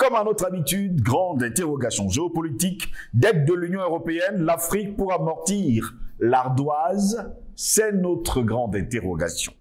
Comme à notre habitude, grande interrogation géopolitique, dette de l'Union européenne, l'Afrique pour amortir l'ardoise, c'est notre grande interrogation.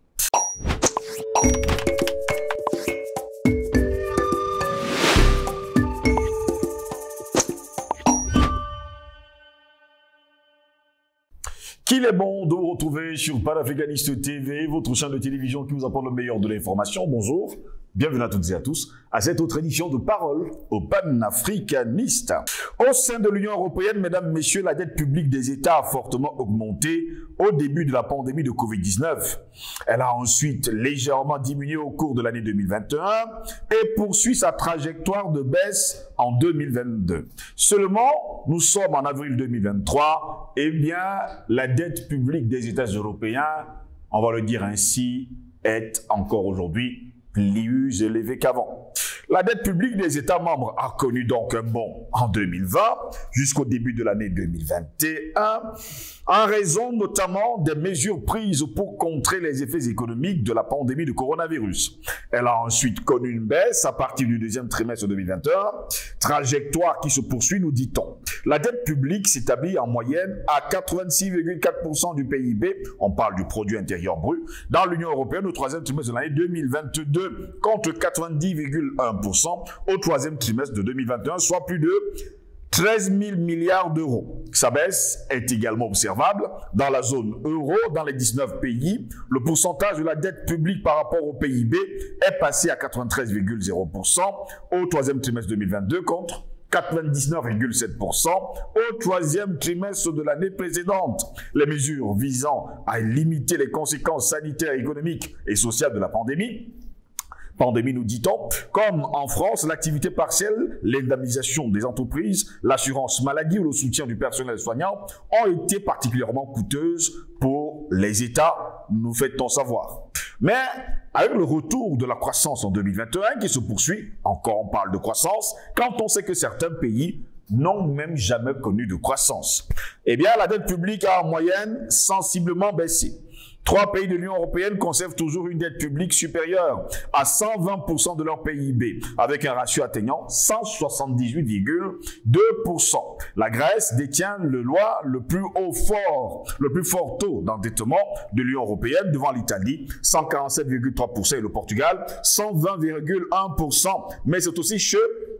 Qu'il est bon de vous retrouver sur Panafricaniste TV, votre chaîne de télévision qui vous apporte le meilleur de l'information. Bonjour, bienvenue à toutes et à tous à cette autre édition de Parole aux panafricanistes. Au sein de l'Union européenne, mesdames, messieurs, la dette publique des États a fortement augmenté au début de la pandémie de Covid-19. Elle a ensuite légèrement diminué au cours de l'année 2021 et poursuit sa trajectoire de baisse en 2022. Seulement, nous sommes en avril 2023, eh bien, la dette publique des États européens, on va le dire ainsi, est encore aujourd'hui plus élevée qu'avant. La dette publique des États membres a connu donc un bond en 2020 jusqu'au début de l'année 2021 en raison notamment des mesures prises pour contrer les effets économiques de la pandémie de coronavirus. Elle a ensuite connu une baisse à partir du deuxième trimestre 2021, trajectoire qui se poursuit, nous dit-on. La dette publique s'établit en moyenne à 86,4% du PIB, on parle du produit intérieur brut, dans l'Union européenne au troisième trimestre de l'année 2022 contre 90,1% au troisième trimestre de 2021, soit plus de 13 000 milliards d'euros. Sa baisse est également observable dans la zone euro, dans les 19 pays. Le pourcentage de la dette publique par rapport au PIB est passé à 93,0% au troisième trimestre 2022 contre 99,7% au troisième trimestre de l'année précédente. Les mesures visant à limiter les conséquences sanitaires, économiques et sociales de la pandémie, nous dit-on, comme en France, l'activité partielle, l'indemnisation des entreprises, l'assurance maladie ou le soutien du personnel soignant ont été particulièrement coûteuses pour les États, nous fait-on savoir. Mais avec le retour de la croissance en 2021 qui se poursuit, encore on parle de croissance, quand on sait que certains pays n'ont même jamais connu de croissance, eh bien la dette publique a en moyenne sensiblement baissé. 3 pays de l'Union européenne conservent toujours une dette publique supérieure à 120% de leur PIB, avec un ratio atteignant 178,2%. La Grèce détient le plus fort taux d'endettement de l'Union européenne devant l'Italie, 147,3% et le Portugal, 120,1%. Mais c'est aussi chez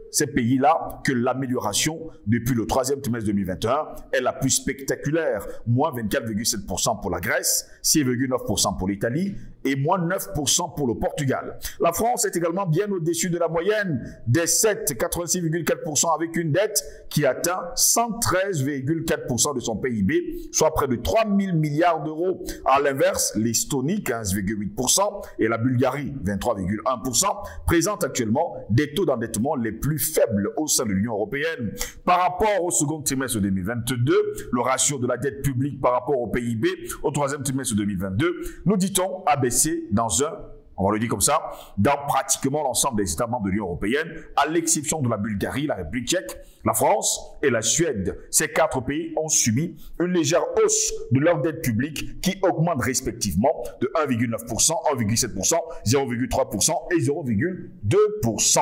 ces pays-là que l'amélioration depuis le troisième trimestre 2021 est la plus spectaculaire, moins 24,7% pour la Grèce, 6,9% pour l'Italie et moins 9% pour le Portugal. La France est également bien au-dessus de la moyenne des 7, 86,4% avec une dette qui atteint 113,4% de son PIB, soit près de 3 000 milliards d'euros. À l'inverse, l'Estonie, 15,8% et la Bulgarie, 23,1%, présentent actuellement des taux d'endettement les plus faibles au sein de l'Union européenne. Par rapport au second trimestre 2022, le ratio de la dette publique par rapport au PIB au troisième trimestre 2022, nous dit-on, a baissé dans on va le dire comme ça, dans pratiquement l'ensemble des États membres de l'Union européenne, à l'exception de la Bulgarie, la République tchèque, la France et la Suède. Ces 4 pays ont subi une légère hausse de leur dette publique qui augmente respectivement de 1,9%, 1,7%, 0,3% et 0,2%.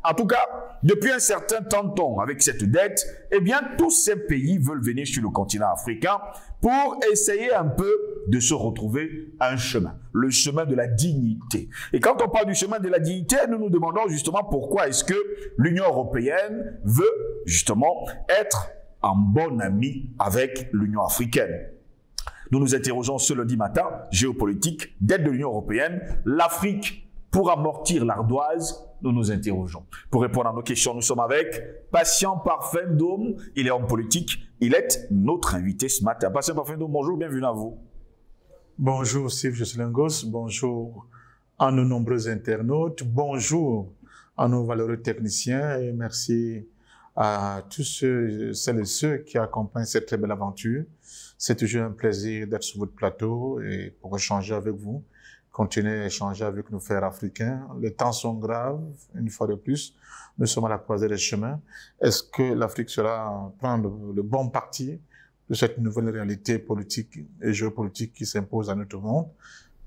En tout cas, depuis un certain temps avec cette dette, eh bien, tous ces pays veulent venir sur le continent africain pour essayer un peu de se retrouver un chemin, le chemin de la dignité. Et quand on parle du chemin de la dignité, nous nous demandons justement pourquoi est-ce que l'Union européenne veut justement être en bon ami avec l'Union africaine. Nous nous interrogeons ce lundi matin, géopolitique, dette de l'Union européenne, l'Afrique pour amortir l'ardoise. Nous nous interrogeons. Pour répondre à nos questions, nous sommes avec Patient Parfendome. Il est homme politique. Il est notre invité ce matin. Patient Parfendome, bonjour, bienvenue à vous. Bonjour Steve Jocelyn-Goss, bonjour à nos nombreux internautes, bonjour à nos valeureux techniciens et merci à tous celles et ceux qui accompagnent cette très belle aventure. C'est toujours un plaisir d'être sur votre plateau et pour échanger avec vous. Continuer à échanger avec nos frères africains. Les temps sont graves, une fois de plus. Nous sommes à la croisée des chemins. Est-ce que l'Afrique prendre le bon parti de cette nouvelle réalité politique et géopolitique qui s'impose à notre monde?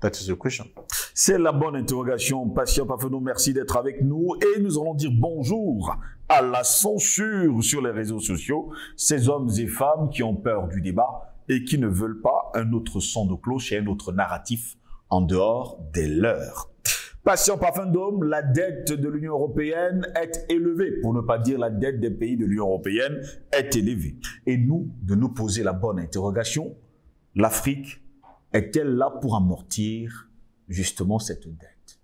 That is the question. C'est la bonne interrogation. Patient Parfeno, merci d'être avec nous. Et nous allons dire bonjour à la censure sur les réseaux sociaux. Ces hommes et femmes qui ont peur du débat et qui ne veulent pas un autre son de cloche et un autre narratif en dehors des leurs. Patient Parfendome, la dette de l'Union européenne est élevée, pour ne pas dire la dette des pays de l'Union européenne est élevée. Et nous, de nous poser la bonne interrogation, l'Afrique est-elle là pour amortir justement cette dette?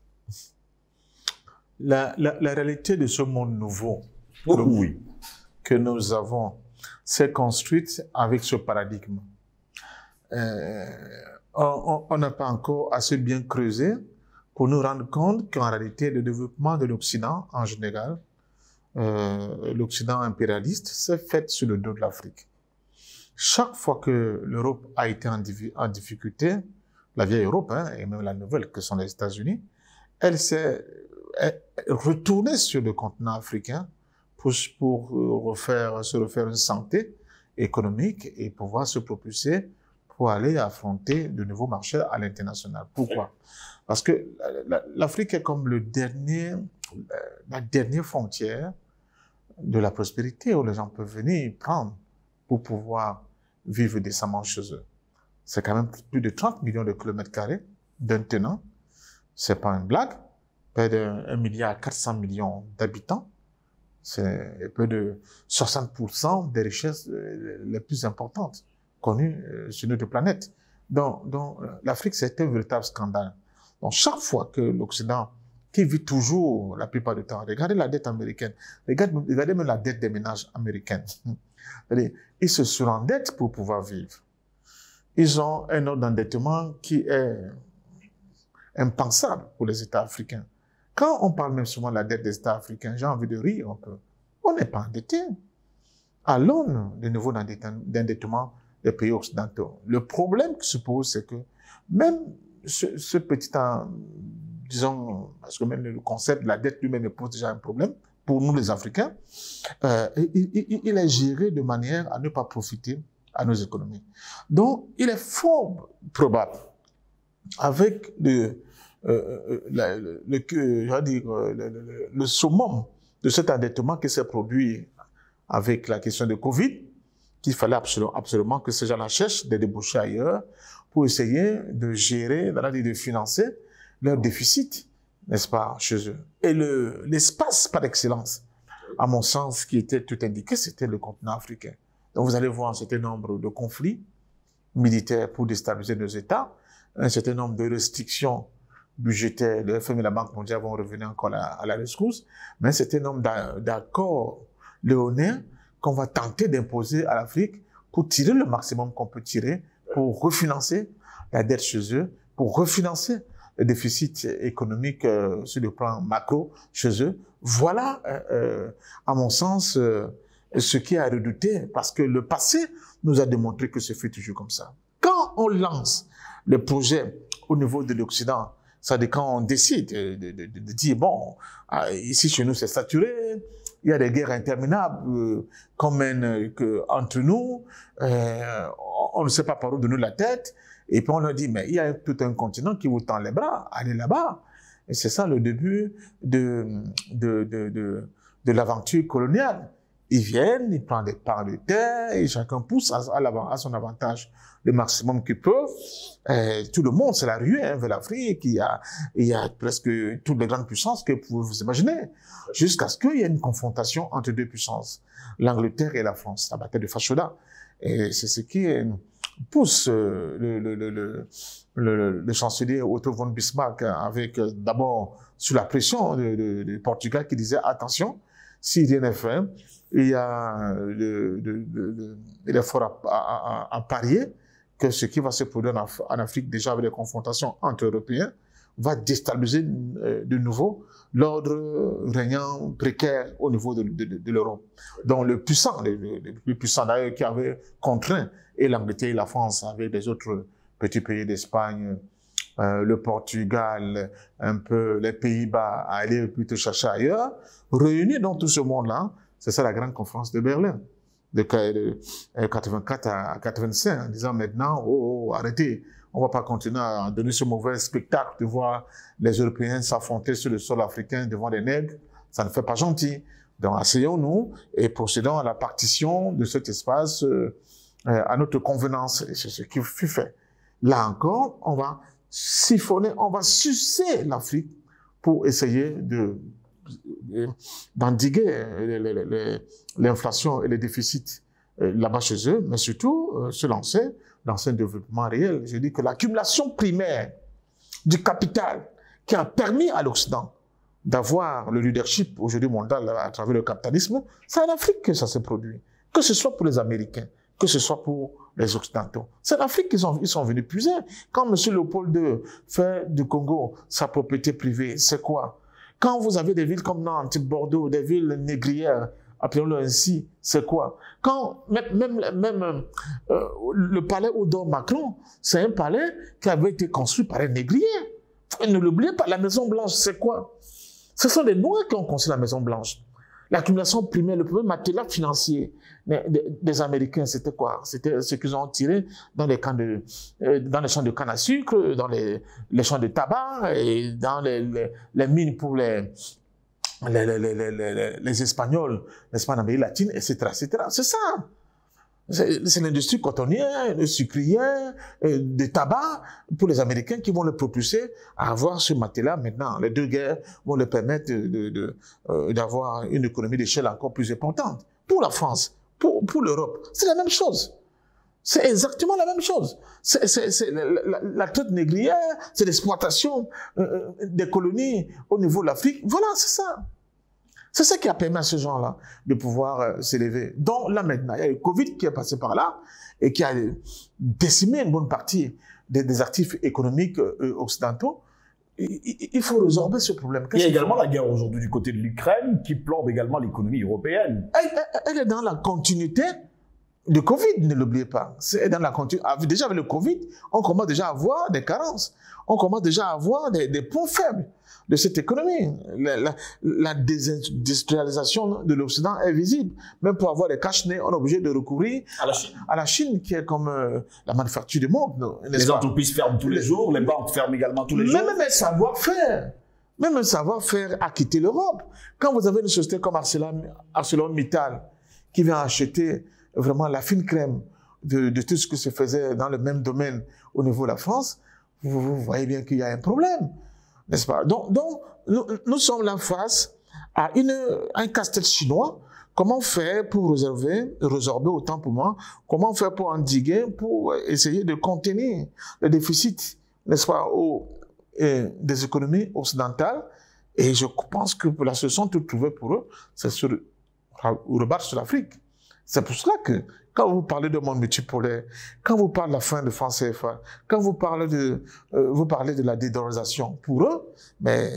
La réalité de ce monde nouveau oui. que nous avons s'est construite avec ce paradigme. On n'a pas encore assez bien creusé pour nous rendre compte qu'en réalité, le développement de l'Occident en général, l'Occident impérialiste, s'est fait sur le dos de l'Afrique. Chaque fois que l'Europe a été en difficulté, la vieille Europe, hein, et même la nouvelle que sont les États-Unis, elle s'est retournée sur le continent africain pour se refaire une santé économique et pouvoir se propulser pour aller affronter de nouveaux marchés à l'international. Pourquoi? Parce que l'Afrique est comme la dernière frontière de la prospérité où les gens peuvent venir prendre pour pouvoir vivre décemment chez eux. C'est quand même plus de 30 millions de kilomètres carrés d'un tenant. C'est pas une blague. Près de 1,4 milliard d'habitants. C'est peu de 60% des richesses les plus importantes connues sur notre planète. Donc l'Afrique, c'est un véritable scandale. Donc, chaque fois que l'Occident, qui vit toujours, la plupart du temps, regardez la dette américaine, regardez même la dette des ménages américains. Ils se surendettent pour pouvoir vivre. Ils ont un ordre d'endettement qui est impensable pour les États africains. Quand on parle même souvent de la dette des États africains, j'ai envie de rire un peu. On n'est pas endetté. À l'aune du niveau d'endettement des pays occidentaux, le problème qui se pose, c'est que même ce petit, disons, parce que même le concept de la dette lui-même pose déjà un problème pour nous les Africains, il est géré de manière à ne pas profiter à nos économies. Donc, il est fort probable, avec le summum de cet endettement qui s'est produit avec la question de Covid, qu'il fallait absolument que ces gens-là cherchent des débouchés ailleurs pour essayer de gérer, de financer leur déficit, n'est-ce pas, chez eux. Et l'espace par excellence, à mon sens, qui était tout indiqué, c'était le continent africain. Donc vous allez voir un certain nombre de conflits militaires pour déstabiliser nos États, un certain nombre de restrictions budgétaires, le FMI et la Banque mondiale vont revenir encore à la rescousse, mais un certain nombre d'accords léonins qu'on va tenter d'imposer à l'Afrique pour tirer le maximum qu'on peut tirer, pour refinancer la dette chez eux, pour refinancer le déficit économique sur le plan macro chez eux. Voilà, à mon sens, ce qui est à redouter, parce que le passé nous a démontré que ce fait toujours comme ça. Quand on lance le projet au niveau de l'Occident, c'est-à-dire quand on décide de dire, bon, ici chez nous c'est saturé, il y a des guerres interminables qu'on mène entre nous, on ne sait pas par où donner la tête, et puis on leur dit, mais il y a tout un continent qui vous tend les bras, allez là-bas. Et c'est ça le début de l'aventure coloniale. Ils viennent, ils prennent des parts de terre, et chacun pousse à son avantage le maximum qu'il peut. Tout le monde, c'est la ruée vers l'Afrique. Il y a presque toutes les grandes puissances que vous pouvez vous imaginer, jusqu'à ce qu'il y ait une confrontation entre deux puissances, l'Angleterre et la France, la bataille de Fashoda. Et c'est ce qui pousse le chancelier Otto von Bismarck, avec d'abord sous la pression du Portugal, qui disait attention, si rien n'est fait, il y a il est fort à parier que ce qui va se produire en Afrique, déjà avec les confrontations entre Européens, va déstabiliser de nouveau l'ordre régnant précaire au niveau de l'Europe. Donc le puissant, le plus puissant d'ailleurs, qui avait contraint et l'Angleterre et la France avec des autres petits pays d'Espagne, le Portugal, un peu les Pays-Bas, à aller plutôt chercher ailleurs, réunis dans tout ce monde-là, c'est ça la grande conférence de Berlin. de 84 à 85, en disant maintenant, arrêtez, on ne va pas continuer à donner ce mauvais spectacle de voir les Européens s'affronter sur le sol africain devant les nègres. Ça ne fait pas gentil. Donc, asseyons-nous et procédons à la partition de cet espace à notre convenance. Et c'est ce qui fut fait. Là encore, on va siphonner, on va sucer l'Afrique pour essayer d'endiguer l'inflation et les déficits là-bas chez eux, mais surtout se lancer dans un développement réel. Je dis que l'accumulation primaire du capital qui a permis à l'Occident d'avoir le leadership aujourd'hui mondial à travers le capitalisme, c'est en Afrique que ça se produit. Que ce soit pour les Américains, que ce soit pour les Occidentaux. C'est en Afrique qu'ils sont venus puiser. Quand M. Léopold II fait du Congo sa propriété privée, c'est quoi? Quand vous avez des villes comme Nantes, Bordeaux, des villes négrières, appelons-le ainsi, c'est quoi? Quand même le palais où dort Macron, c'est un palais qui avait été construit par un négrier. Ne l'oubliez pas, la Maison Blanche, c'est quoi? Ce sont les Noirs qui ont construit la Maison Blanche. L'accumulation primaire, le premier matelas financier des Américains, c'était quoi? C'était ce qu'ils ont tiré dans les champs de canne à sucre, dans les champs de tabac et dans les mines pour les Espagnols, n'est-ce pas, en Amérique latine, etc., etc. C'est ça. C'est l'industrie cotonnière, sucrière, de tabac pour les Américains qui vont le propulser à avoir ce matelas maintenant. Les deux guerres vont leur permettre d'avoir une économie d'échelle encore plus importante. Pour la France, pour l'Europe, c'est la même chose. C'est exactement la même chose. C'est la traite négrière, c'est l'exploitation des colonies au niveau de l'Afrique. Voilà, c'est ça. C'est ça qui a permis à ces gens-là de pouvoir s'élever. Donc là maintenant, il y a le Covid qui est passé par là et qui a décimé une bonne partie des actifs économiques occidentaux. Il faut résorber ce problème. Il y a également la guerre aujourd'hui du côté de l'Ukraine qui plombe également l'économie européenne. Elle est dans la continuité de Covid, ne l'oubliez pas. C'est dans la continuité. Déjà avec le Covid, on commence déjà à voir des carences. On commence déjà à voir des points faibles de cette économie. La désindustrialisation de l'Occident est visible. Même pour avoir des cache-nez, on est obligé de recourir à la Chine qui est comme la manufacture du monde. Les entreprises ferment tous les jours, les banques ferment également tous les jours. Même un savoir-faire a quitté l'Europe. Quand vous avez une société comme ArcelorMittal qui vient acheter vraiment la fine crème de tout ce que se faisait dans le même domaine au niveau de la France, vous voyez bien qu'il y a un problème, n'est-ce pas? Donc nous sommes là face à un casse-tête chinois. Comment faire pour résorber autant pour moi? Comment faire pour endiguer, pour essayer de contenir le déficit, n'est-ce pas, des économies occidentales? Et je pense que la solution toute trouvée pour eux, c'est rebattre sur l'Afrique. C'est pour cela que quand vous parlez de monde multipolaire, quand vous parlez de la fin de franc CFA, quand vous parlez de la dédollarisation, pour eux, mais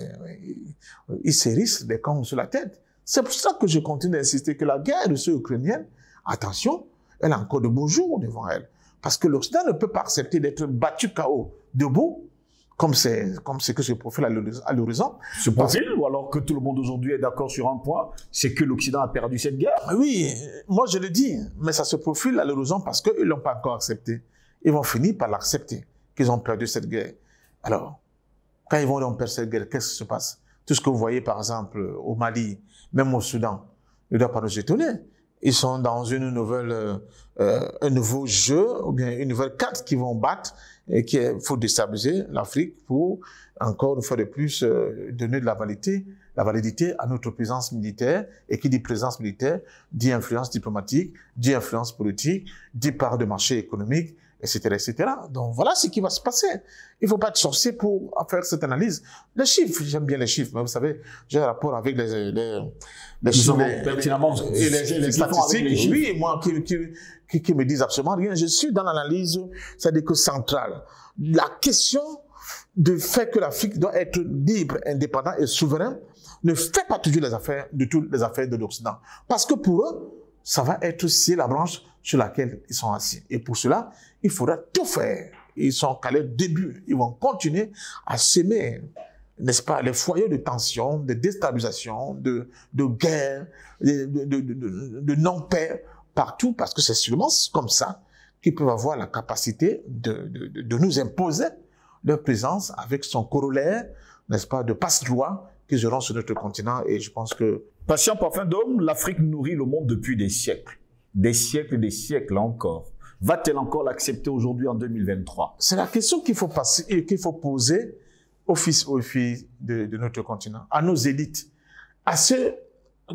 ils s'hérissent des cornes sur la tête. C'est pour ça que je continue d'insister que la guerre russo-ukrainienne, attention, elle a encore de beaux jours devant elle. Parce que l'Occident ne peut pas accepter d'être battu KO debout, comme ce que se profile à l'horizon. Se profile, ou alors que tout le monde aujourd'hui est d'accord sur un point, c'est que l'Occident a perdu cette guerre? Oui, moi je le dis, mais ça se profile à l'horizon parce qu'ils ne l'ont pas encore accepté. Ils vont finir par l'accepter, qu'ils ont perdu cette guerre. Alors, quand ils vont perdre cette guerre, qu'est-ce qui se passe? Tout ce que vous voyez par exemple au Mali, même au Soudan, il ne doit pas nous étonner. Ils sont dans un nouveau jeu, ou bien une nouvelle carte qu'ils vont battre, et qu'il faut déstabiliser l'Afrique pour, encore une fois de plus, donner de la validité à notre présence militaire. Et qui dit présence militaire, dit influence diplomatique, dit influence politique, dit part de marché économique, etc., etc. Donc voilà ce qui va se passer. Il ne faut pas être sorcier pour faire cette analyse. Les chiffres, j'aime bien les chiffres, mais vous savez, j'ai un rapport avec les chiffres et les statistiques. Oui, moi, qui me disent absolument rien. Je suis dans l'analyse, c'est-à-dire que centrale. La question du fait que l'Afrique doit être libre, indépendante et souveraine ne fait pas toujours toutes les affaires de l'Occident. Parce que pour eux, ça va être aussi la branche sur laquelle ils sont assis. Et pour cela, il faudra tout faire. Ils sont qu'à leur début. Ils vont continuer à semer, n'est-ce pas, les foyers de tension, de déstabilisation, de guerre, de non-paix partout, parce que c'est sûrement comme ça qu'ils peuvent avoir la capacité de nous imposer leur présence avec son corollaire, n'est-ce pas, de passe-droit qu'ils auront sur notre continent. Et je pense que... Patient parfum d'homme, l'Afrique nourrit le monde depuis des siècles et des siècles encore. Va-t-elle encore l'accepter aujourd'hui en 2023? C'est la question qu'il faut poser aux fils de notre continent, à nos élites, à ceux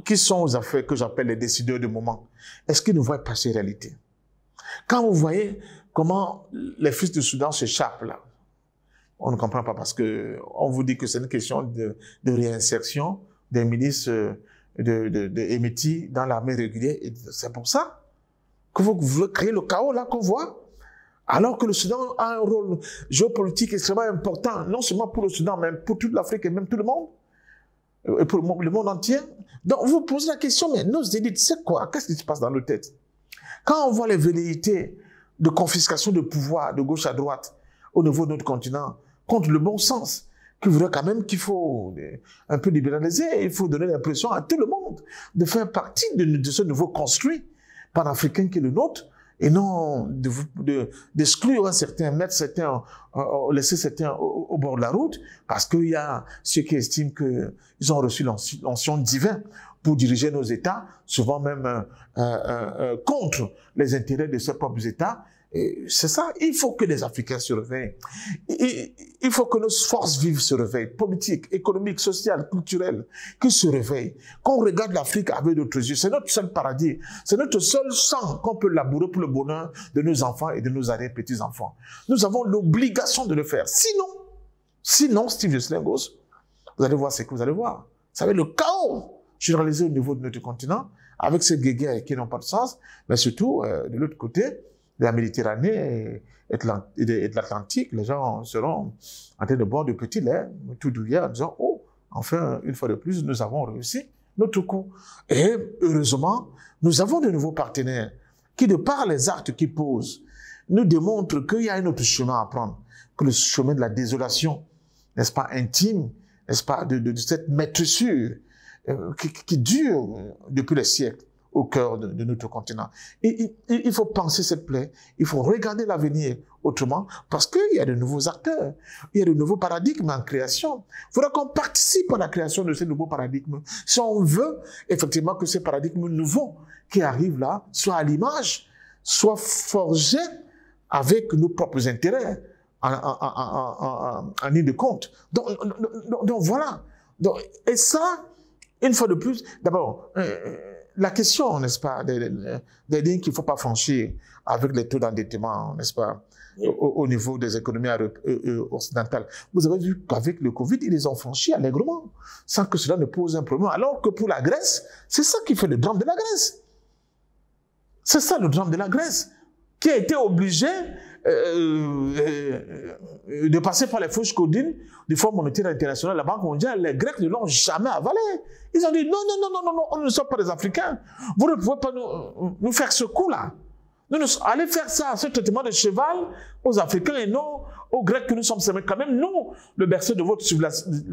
qui sont aux affaires que j'appelle les décideurs de moment. Est-ce qu'ils nous voient pas ces réalités? Quand vous voyez comment les fils du Soudan s'échappent là, on ne comprend pas parce que on vous dit que c'est une question de réinsertion des milices Emeti dans l'armée régulière. C'est pour ça que vous voulez créer le chaos là qu'on voit. Alors que le Soudan a un rôle géopolitique extrêmement important, non seulement pour le Soudan, mais pour toute l'Afrique et même tout le monde, et pour le monde entier. Donc vous posez la question, mais nos élites, c'est quoi? Qu'est-ce qui se passe dans nos têtes? Quand on voit les velléités de confiscation de pouvoir de gauche à droite au niveau de notre continent, contre le bon sens, qui voudrait quand même qu'il faut un peu libéraliser, il faut donner l'impression à tout le monde de faire partie de ce nouveau construit panafricain qui est le nôtre, et non d'exclure certains, mettre certains, laisser certains au bord de la route, parce qu'il y a ceux qui estiment qu'ils ont reçu l'onction divine pour diriger nos États, souvent même contre les intérêts de ces propres États. C'est ça, il faut que les Africains se réveillent. Il faut que nos forces vives se réveillent, politiques, économiques, sociales, culturelles, qu'ils se réveillent. Qu'on regarde l'Afrique avec d'autres yeux, c'est notre seul paradis, c'est notre seul sang qu'on peut labourer pour le bonheur de nos enfants et de nos arrière-petits-enfants. Nous avons l'obligation de le faire. Sinon, Steve Joslingos, vous allez voir ce que vous allez voir. Vous savez, le chaos généralisé au niveau de notre continent, avec ces guerres qui n'ont pas de sens, mais surtout, de l'autre côté, de la Méditerranée et de l'Atlantique, les gens seront en train de boire de petits laits, tout douillet, en disant, oh, enfin, une fois de plus, nous avons réussi notre coup. Et heureusement, nous avons de nouveaux partenaires qui, de par les actes qu'ils posent, nous démontrent qu'il y a un autre chemin à prendre, que le chemin de la désolation, n'est-ce pas, intime, n'est-ce pas, de cette maîtrisure qui dure depuis les siècles au cœur de notre continent. Et il faut penser cette plaie, il faut regarder l'avenir autrement, parce qu'il y a de nouveaux acteurs, il y a de nouveaux paradigmes en création. Il faudra qu'on participe à la création de ces nouveaux paradigmes. Si on veut effectivement que ces paradigmes nouveaux qui arrivent là soient à l'image, soient forgés avec nos propres intérêts en ligne de compte. Donc voilà. Et ça, une fois de plus, d'abord, la question, n'est-ce pas, des lignes qu'il ne faut pas franchir avec les taux d'endettement, n'est-ce pas, au niveau des économies occidentales. Vous avez vu qu'avec le Covid, ils les ont franchis allègrement, sans que cela ne pose un problème. Alors que pour la Grèce, c'est ça qui fait le drame de la Grèce. C'est ça le drame de la Grèce, qui a été obligée de passer par les fausses codines du Fonds monétaire international, la Banque mondiale. Les Grecs ne l'ont jamais avalé. Ils ont dit non, on ne sommes pas des Africains. Vous ne pouvez pas nous faire ce coup-là. Allez faire ça, ce traitement de cheval aux Africains et non aux Grecs que nous sommes. C'est quand même nous, le berceau de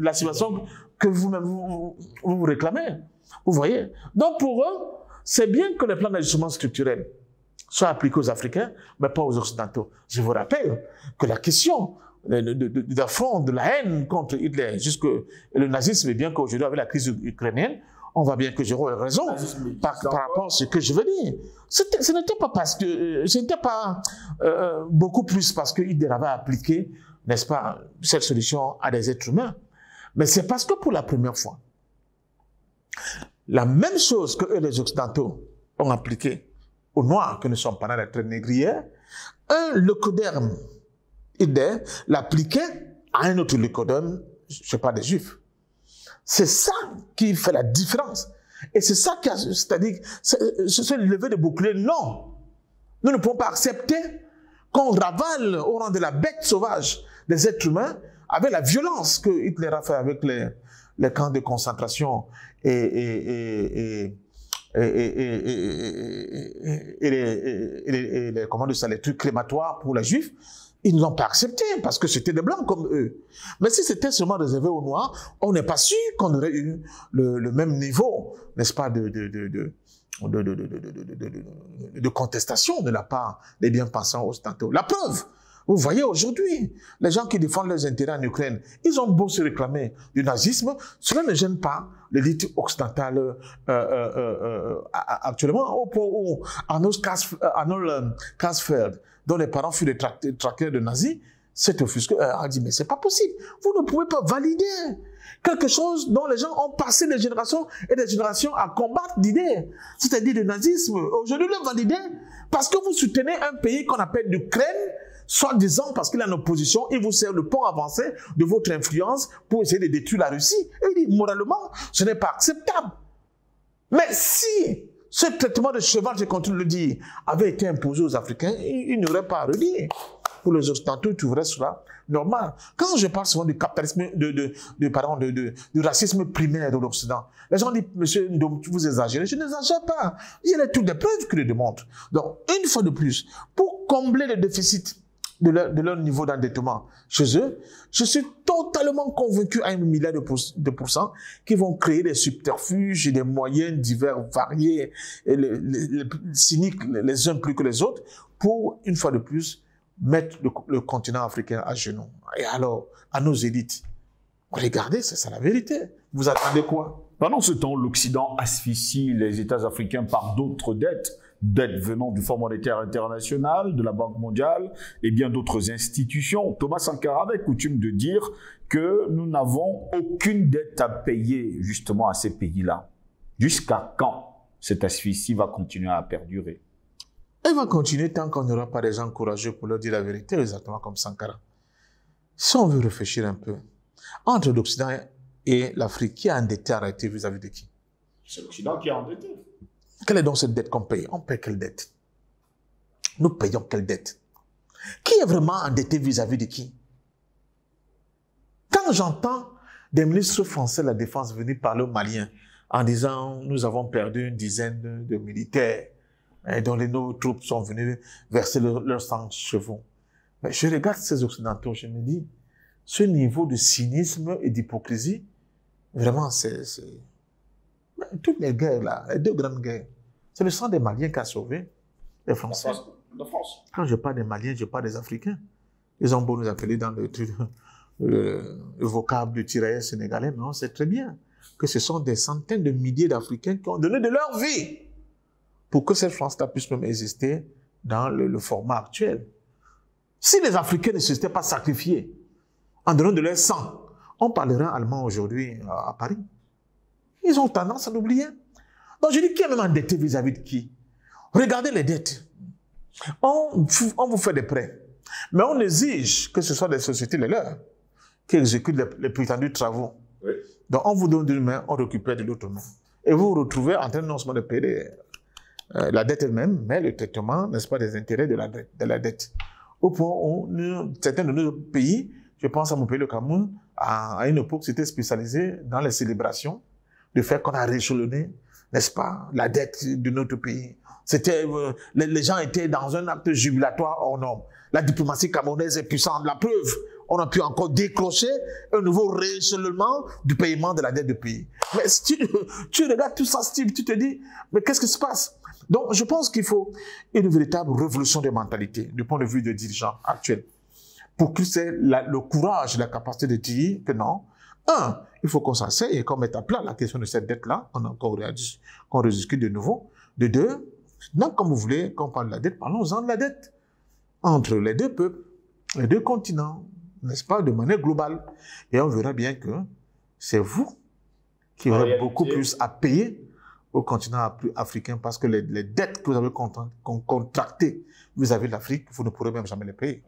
la civilisation que vous réclamez. Vous voyez? Donc pour eux, c'est bien que les plans d'ajustement structurel soient appliqués aux Africains, mais pas aux Occidentaux. Je vous rappelle que la question d'affront, de la haine contre Hitler, jusque le nazisme, bien qu'aujourd'hui, avec la crise ukrainienne, on voit bien que j'aurais raison par rapport à ce que je veux dire. Ce n'était pas parce que, ce n'était pas beaucoup plus parce que Hitler avait appliqué, n'est-ce pas, cette solution à des êtres humains, mais c'est parce que pour la première fois, la même chose que eux, les Occidentaux, ont appliqué aux Noirs que ne sont pas dans la traite négrière, un leucoderme Hitler l'appliquait à un autre leucoderme, je ne sais pas, des Juifs. C'est ça qui fait la différence. Et c'est ça qui a, c'est-à-dire, ce lever de bouclier, non. Nous ne pouvons pas accepter qu'on ravale au rang de la bête sauvage des êtres humains avec la violence que Hitler a fait avec les camps de concentration et les trucs crématoires pour les Juifs. Ils ne l'ont pas accepté parce que c'était des Blancs comme eux. Mais si c'était seulement réservé aux Noirs, on n'est pas sûr qu'on aurait eu le même niveau, n'est-ce pas, de contestation de la part des bien-pensants occidentaux. La preuve, vous voyez aujourd'hui, les gens qui défendent leurs intérêts en Ukraine, ils ont beau se réclamer du nazisme, cela ne gêne pas l'élite occidentale actuellement, au point où Arnold Karsfeld, dont les parents furent des traqueurs de nazis, s'est offusqué, a dit, mais c'est pas possible, vous ne pouvez pas valider quelque chose dont les gens ont passé des générations et des générations à combattre d'idées, c'est-à-dire le nazisme. Aujourd'hui, le valider parce que vous soutenez un pays qu'on appelle l'Ukraine, soi-disant parce qu'il est en opposition, il vous sert le pont avancé de votre influence pour essayer de détruire la Russie. Et il dit, moralement, ce n'est pas acceptable. Mais si ce traitement de cheval, je continue de le dire, avait été imposé aux Africains, il n'y aurait pas à redire. Pour les Occidentaux, tout vrai sera normal. Quand je parle souvent du capitalisme, du racisme primaire de l'Occident, les gens disent, monsieur, vous exagérez. Je n'exagère pas. Il y a toutes les preuves qui le démontrent. Donc, une fois de plus, pour combler le déficit de leur niveau d'endettement chez eux, je suis totalement convaincu à 1 milliard de pourcents qu'ils vont créer des subterfuges et des moyens divers, variés, et les cyniques les uns plus que les autres, pour, une fois de plus, mettre le continent africain à genoux. Et alors, à nos élites, regardez, c'est ça la vérité. Vous attendez quoi? Pendant ce temps, l'Occident asphyxie les États africains par d'autres dettes venant du Fonds monétaire international, de la Banque mondiale et bien d'autres institutions. Thomas Sankara avait coutume de dire que nous n'avons aucune dette à payer justement à ces pays-là. Jusqu'à quand cette asphyxie va continuer à perdurer? Elle va continuer tant qu'on n'aura pas des gens courageux pour leur dire la vérité, exactement comme Sankara. Si on veut réfléchir un peu, entre l'Occident et l'Afrique, qui a endetté arrêté vis-à-vis de qui? C'est l'Occident qui a endetté. Quelle est donc cette dette qu'on paye? On paye quelle dette? Nous payons quelle dette? Qui est vraiment endetté vis-à-vis de qui? Quand j'entends des ministres français de la Défense venir parler aux Maliens en disant « nous avons perdu une dizaine de militaires dont nos troupes sont venues verser leur sang chevaux », je regarde ces Occidentaux, je me dis, ce niveau de cynisme et d'hypocrisie, vraiment, c'est toutes les guerres là, les deux grandes guerres, c'est le sang des Maliens qui a sauvé les Français. La France. Quand je parle des Maliens, je parle des Africains. Ils ont beau nous appeler dans le vocable du tirailleur sénégalais, mais on sait très bien que ce sont des centaines de milliers d'Africains qui ont donné de leur vie pour que cette France-là puisse même exister dans le format actuel. Si les Africains ne s'étaient pas sacrifiés en donnant de leur sang, on parlerait allemand aujourd'hui à Paris. Ils ont tendance à l'oublier. Donc je dis, qui est même endetté vis-à-vis de qui? Regardez les dettes. On vous fait des prêts, mais on exige que ce soit des sociétés les leurs qui exécutent les prétendus travaux. Oui. Donc on vous donne d'une main, on récupère de l'autre main. Et vous vous retrouvez en train non seulement de payer la dette elle-même, mais le traitement, n'est-ce pas, des intérêts de la dette. Au point où certains de nos pays, je pense à mon pays, le Cameroun, à une époque, c'était spécialisé dans les célébrations, de fait qu'on a réchelonné, n'est-ce pas, la dette de notre pays. C'était, les gens étaient dans un acte jubilatoire hors norme. La diplomatie camerounaise est puissante. La preuve, on a pu encore décrocher un nouveau rééchelonnement du paiement de la dette du pays. Mais si tu regardes tout ça, Steve, tu te dis, mais qu'est-ce qui se passe? Donc, je pense qu'il faut une véritable révolution des mentalités du point de vue des dirigeants actuels pour qu'ils aient le courage et la capacité de dire que non, il faut qu'on s'asseye et qu'on mette à plat la question de cette dette-là, qu'on rediscute de nouveau. De deux, non, comme vous voulez qu'on parle de la dette, parlons-en de la dette entre les deux peuples, les deux continents, n'est-ce pas, de manière globale. Et on verra bien que c'est vous qui aurez beaucoup plus à payer au continent africain parce que les dettes que vous avez contractées vis-à-vis de l'Afrique, vous ne pourrez même jamais les payer.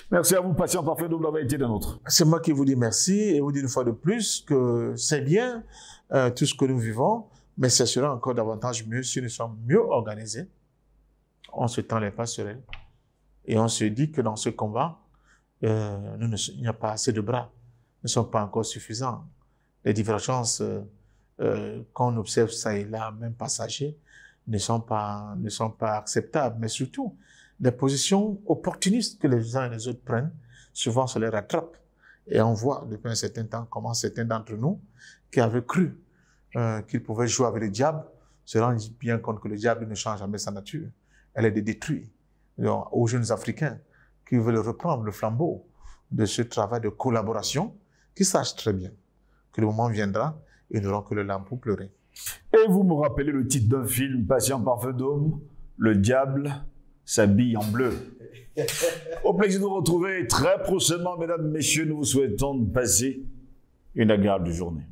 Merci à vous, patient parfait, donc d'avoir été des nôtres. C'est moi qui vous dis merci et vous dis une fois de plus que c'est bien tout ce que nous vivons, mais ce sera encore davantage mieux si nous sommes mieux organisés. On se tend les passerelles et on se dit que dans ce combat, il n'y a pas assez de bras, ne sont pas encore suffisants. Les divergences qu'on observe ça et là, même passagers, ne sont pas acceptables, mais surtout, les positions opportunistes que les uns et les autres prennent, souvent se les rattrape. Et on voit depuis un certain temps comment certains d'entre nous, qui avaient cru qu'ils pouvaient jouer avec le diable, se rendent bien compte que le diable ne change jamais sa nature. Elle est de détruire. Donc, aux jeunes Africains qui veulent reprendre le flambeau de ce travail de collaboration, qui sachent très bien que le moment viendra et ils n'auront que le larmes pour pleurer. Et vous me rappelez le titre d'un film, Patient Parfait d'Homme, Le diable s'habille en bleu. Au plaisir de vous retrouver très prochainement, mesdames, messieurs, nous vous souhaitons de passer une agréable journée.